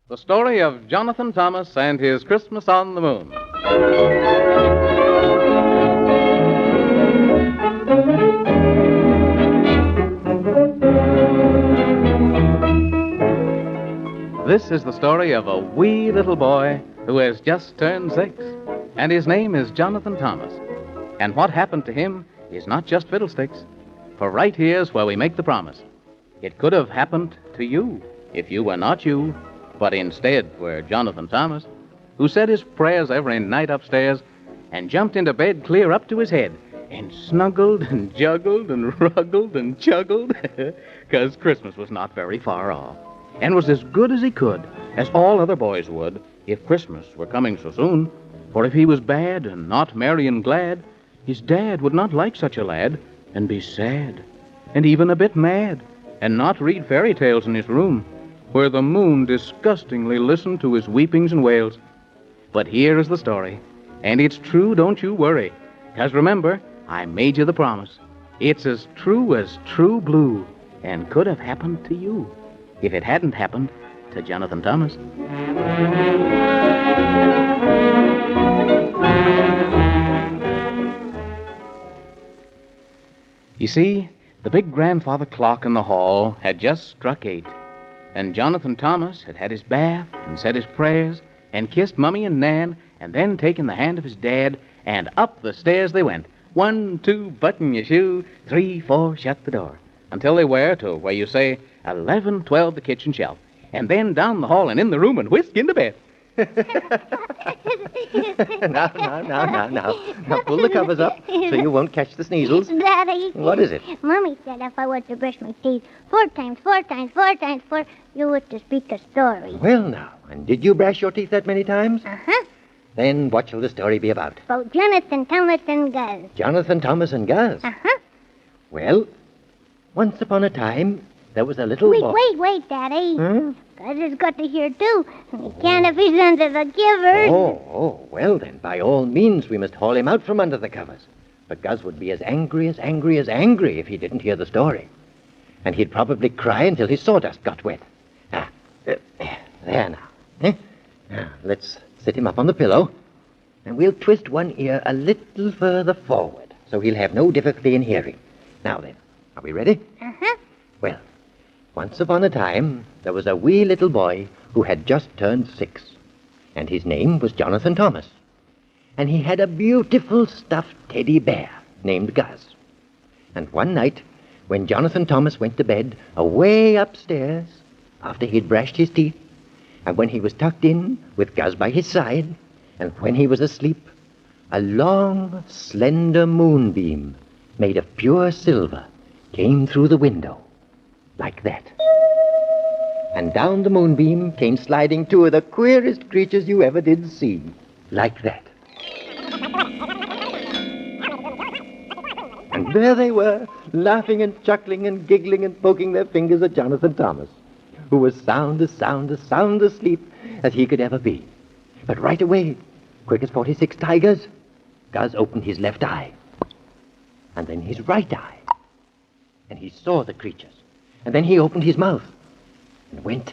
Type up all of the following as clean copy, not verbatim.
The story of Jonathan Thomas and his Christmas on the Moon. This is the story of a wee little boy who has just turned 6, and his name is Jonathan Thomas. And what happened to him is not just fiddlesticks, for right here's where we make the promise. It could have happened to you if you were not you, but instead were Jonathan Thomas, who said his prayers every night upstairs and jumped into bed clear up to his head and snuggled and juggled and ruggled and juggled, 'cause Christmas was not very far off, and was as good as he could, as all other boys would, if Christmas were coming so soon. For if he was bad and not merry and glad, his dad would not like such a lad, and be sad, and even a bit mad, and not read fairy tales in his room, where the moon disgustingly listened to his weepings and wails. But here is the story, and it's true, don't you worry, 'cause remember, I made you the promise. It's as true blue, and could have happened to you, if it hadn't happened to Jonathan Thomas. You see, the big grandfather clock in the hall had just struck 8, and Jonathan Thomas had had his bath and said his prayers and kissed Mummy and Nan and then taken the hand of his dad, and up the stairs they went. 1, 2, button your shoe, 3, 4, shut the door, until they were to where you say 11, 12, the kitchen shelf, and then down the hall and in the room and whisk into bed. Now. Now pull the covers up so you won't catch the sneezels. Daddy. What is it? Mommy said if I were to brush my teeth 4 times, you were to speak a story. Well, now, and did you brush your teeth that many times? Uh-huh. Then what shall the story be about? About Jonathan Thomas and Gus. Jonathan Thomas and Gus? Uh-huh. Well, once upon a time, there was a little boy... Wait, Daddy. Hmm? Gus has got to hear, too. He can't if he's under the covers. Oh, well then, by all means, we must haul him out from under the covers. But Gus would be as angry if he didn't hear the story. And he'd probably cry until his sawdust got wet. There now. Now, let's sit him up on the pillow, and we'll twist one ear a little further forward, so he'll have no difficulty in hearing. Now then, are we ready? Uh-huh. Well, once upon a time, there was a wee little boy who had just turned 6, and his name was Jonathan Thomas. And he had a beautiful stuffed teddy bear named Gus. And one night, when Jonathan Thomas went to bed away upstairs, after he'd brushed his teeth, and when he was tucked in with Gus by his side, and when he was asleep, a long, slender moonbeam made of pure silver came through the window, like that. And down the moonbeam came sliding 2 of the queerest creatures you ever did see, like that. And there they were, laughing and chuckling and giggling and poking their fingers at Jonathan Thomas, who was sound asleep as he could ever be. But right away, quick as 46 tigers, Gus opened his left eye, and then his right eye, and he saw the creatures, and then he opened his mouth, and went,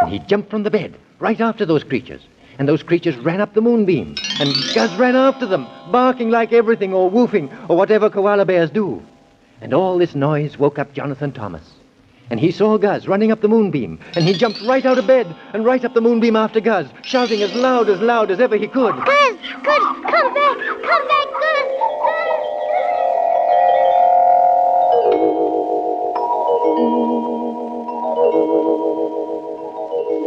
and he jumped from the bed right after those creatures, and those creatures ran up the moonbeam, and Gus ran after them, barking like everything, or whooping, or whatever koala bears do. And all this noise woke up Jonathan Thomas. And he saw Gus running up the moonbeam, and he jumped right out of bed and right up the moonbeam after Gus, shouting as loud as ever he could. Gus, come back, Gus.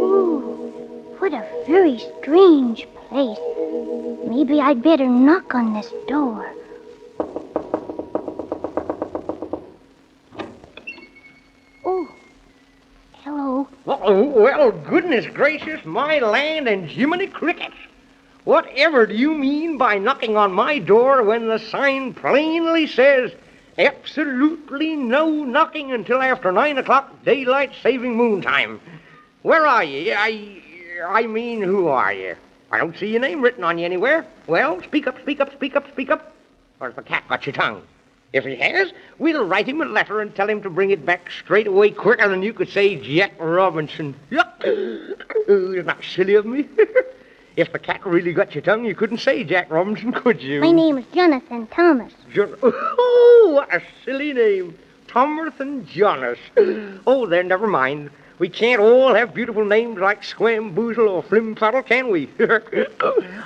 Ooh, what a very strange place. Maybe I'd better knock on this door. Well, goodness gracious, my land and Jiminy Crickets. Whatever do you mean by knocking on my door when the sign plainly says absolutely no knocking until after 9 o'clock daylight saving moon time? Where are you? I mean, who are you? I don't see your name written on you anywhere. Well, speak up. Or has the cat got your tongue? If he has, we'll write him a letter and tell him to bring it back straight away quicker than you could say Jack Robinson. Isn't that silly of me? If the cat really got your tongue, you couldn't say Jack Robinson, could you? My name is Jonathan Thomas. Oh, what a silly name. Thomerton Jonas. Oh, there, never mind. We can't all have beautiful names like Squamboozle or Flimfuddle, can we?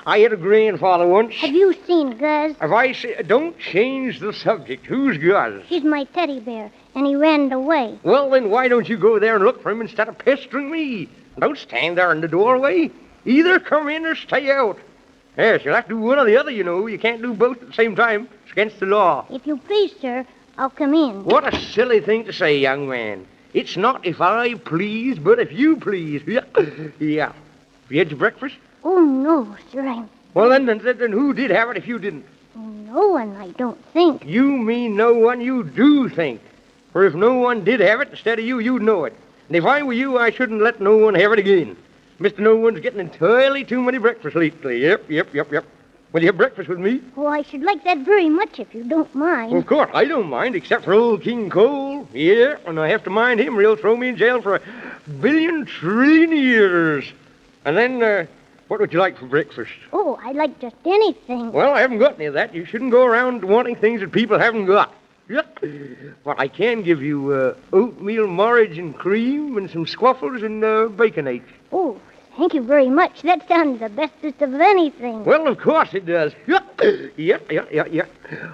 I had a grandfather once. Have you seen Guz? Have I said, don't change the subject. Who's Gus? He's my teddy bear, and he ran away. Well, then why don't you go there and look for him instead of pestering me? Don't stand there in the doorway. Either come in or stay out. Yes, you'll have to do one or the other, you know. You can't do both at the same time. It's against the law. If you please, sir, I'll come in. What a silly thing to say, young man. It's not if I please, but if you please. Yeah. Have you had your breakfast? Oh, no, sir, Well, then who did have it if you didn't? No one, I don't think. You mean no one you do think. For if no one did have it instead of you, you'd know it. And if I were you, I shouldn't let no one have it again. Mr. No One's getting entirely too many breakfasts lately. Yep. Will you have breakfast with me? Oh, I should like that very much if you don't mind. Well, of course, I don't mind, except for old King Cole. Yeah, and I have to mind him or he'll throw me in jail for 1,000,000,000,000,000 years. And then, what would you like for breakfast? Oh, I'd like just anything. Well, I haven't got any of that. You shouldn't go around wanting things that people haven't got. Yep. But I can give you oatmeal porridge and cream and some squaffles and baconate. Oh, thank you very much. That sounds the bestest of anything. Well, of course it does. Yeah.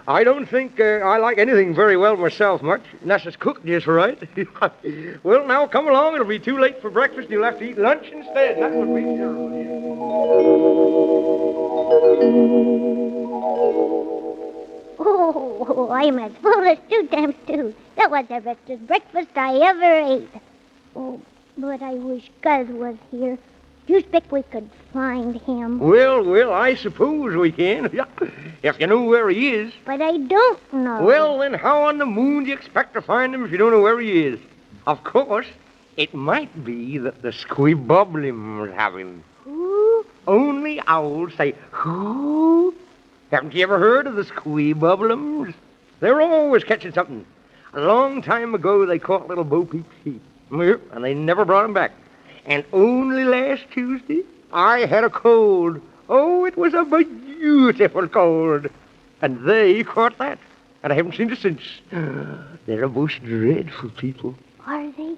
I don't think I like anything very well myself much, unless it's cooked just right. Well, now, come along. It'll be too late for breakfast. You'll have to eat lunch instead. That would be Oh, I'm as full as 2 times 2. That was the bestest breakfast I ever ate. Oh, but I wish Guz was here. Do you expect we could find him? Well, I suppose we can. If you know where he is. But I don't know. Well, then how on the moon do you expect to find him if you don't know where he is? Of course, it might be that the Squibboblins have him. Who? Only owls say, who? Haven't you ever heard of the Squibboblins? They're always catching something. A long time ago, they caught little Bo Peep's sheep. And they never brought him back. And only last Tuesday, I had a cold. Oh, it was a beautiful cold. And they caught that. And I haven't seen it since. They're a most dreadful people. Are they?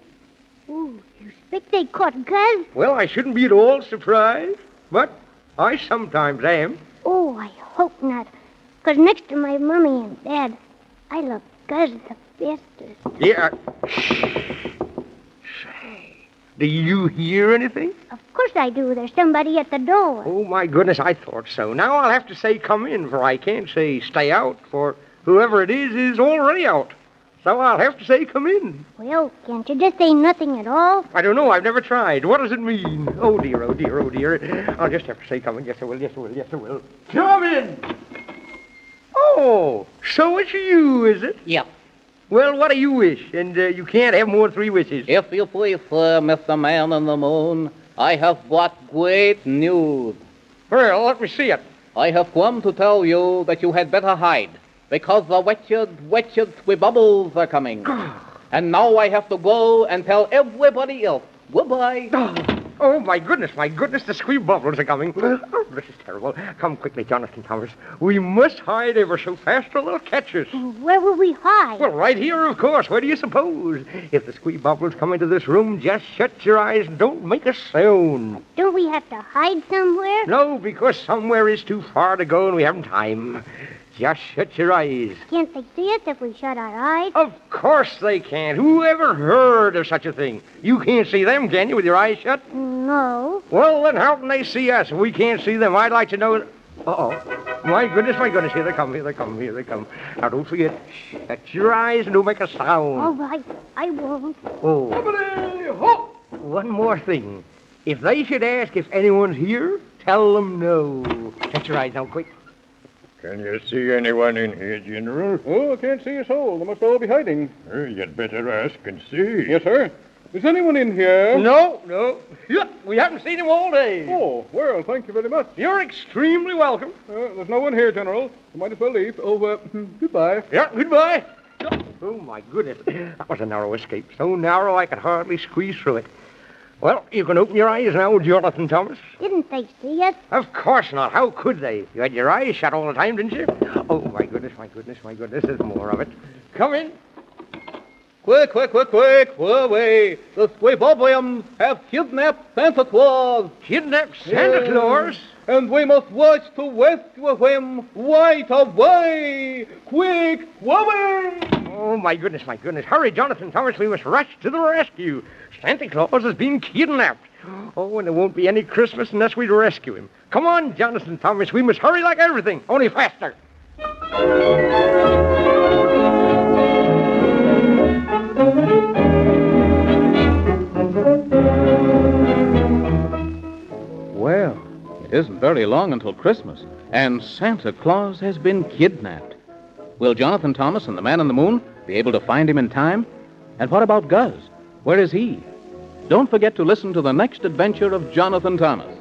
Oh, you expect they caught Guz? Well, I shouldn't be at all surprised. But I sometimes am. Oh, I hope not. 'Cause next to my mommy and dad, I love Guz the bestest. Yeah. Do you hear anything? Of course I do. There's somebody at the door. Oh, my goodness, I thought so. Now I'll have to say come in, for I can't say stay out, for whoever it is already out. So I'll have to say come in. Well, can't you just say nothing at all? I don't know. I've never tried. What does it mean? Oh, dear. I'll just have to say come in. Yes, I will. Come in! Oh, so it's you, is it? Yep. Well, what do you wish? And you can't have more than 3 wishes. If you please, Mr. Man in the Moon, I have brought great news. Well, let me see it. I have come to tell you that you had better hide, because the wretched Squibbobles are coming. And now I have to go and tell everybody else. Goodbye. Oh, my goodness, the Squibbobles are coming. Oh, this is terrible. Come quickly, Jonathan Thomas. We must hide ever so fast or they'll catch us. Where will we hide? Well, right here, of course. Where do you suppose? If the Squibbobles come into this room, just shut your eyes and don't make a sound. Don't we have to hide somewhere? No, because somewhere is too far to go and we haven't time. Just shut your eyes. Can't they see us if we shut our eyes? Of course they can't. Who ever heard of such a thing? You can't see them, can you, with your eyes shut? No. Well, then how can they see us if we can't see them? I'd like to know... Uh-oh. My goodness. Here they come. Now, don't forget, shut your eyes and don't make a sound. All right. I won't. Oh. One more thing. If they should ask if anyone's here, tell them no. Shut your eyes now, quick. Can you see anyone in here, General? Oh, I can't see a soul. They must all be hiding. You'd better ask and see. Yes, sir. Is anyone in here? No. Yeah, we haven't seen him all day. Oh, well, thank you very much. You're extremely welcome. There's no one here, General. You might as well leave. Goodbye. Yeah, goodbye. Oh, my goodness. That was a narrow escape. So narrow I could hardly squeeze through it. Well, you can open your eyes now, Jonathan Thomas. Didn't they see us? Of course not. How could they? You had your eyes shut all the time, didn't you? Oh, my goodness. There's more of it. Come in. Quick, away. The Squibobbiums have kidnapped Santa Claus. Kidnapped Santa Claus? And we must rush to rescue him right away. Quick, away. Oh, my goodness. Hurry, Jonathan Thomas. We must rush to the rescue. Santa Claus has been kidnapped. Oh, and there won't be any Christmas unless we rescue him. Come on, Jonathan Thomas. We must hurry like everything, only faster. Well, it isn't very long until Christmas, and Santa Claus has been kidnapped. Will Jonathan Thomas and the Man in the Moon be able to find him in time? And what about Gus? Where is he? Don't forget to listen to the next adventure of Jonathan Thomas.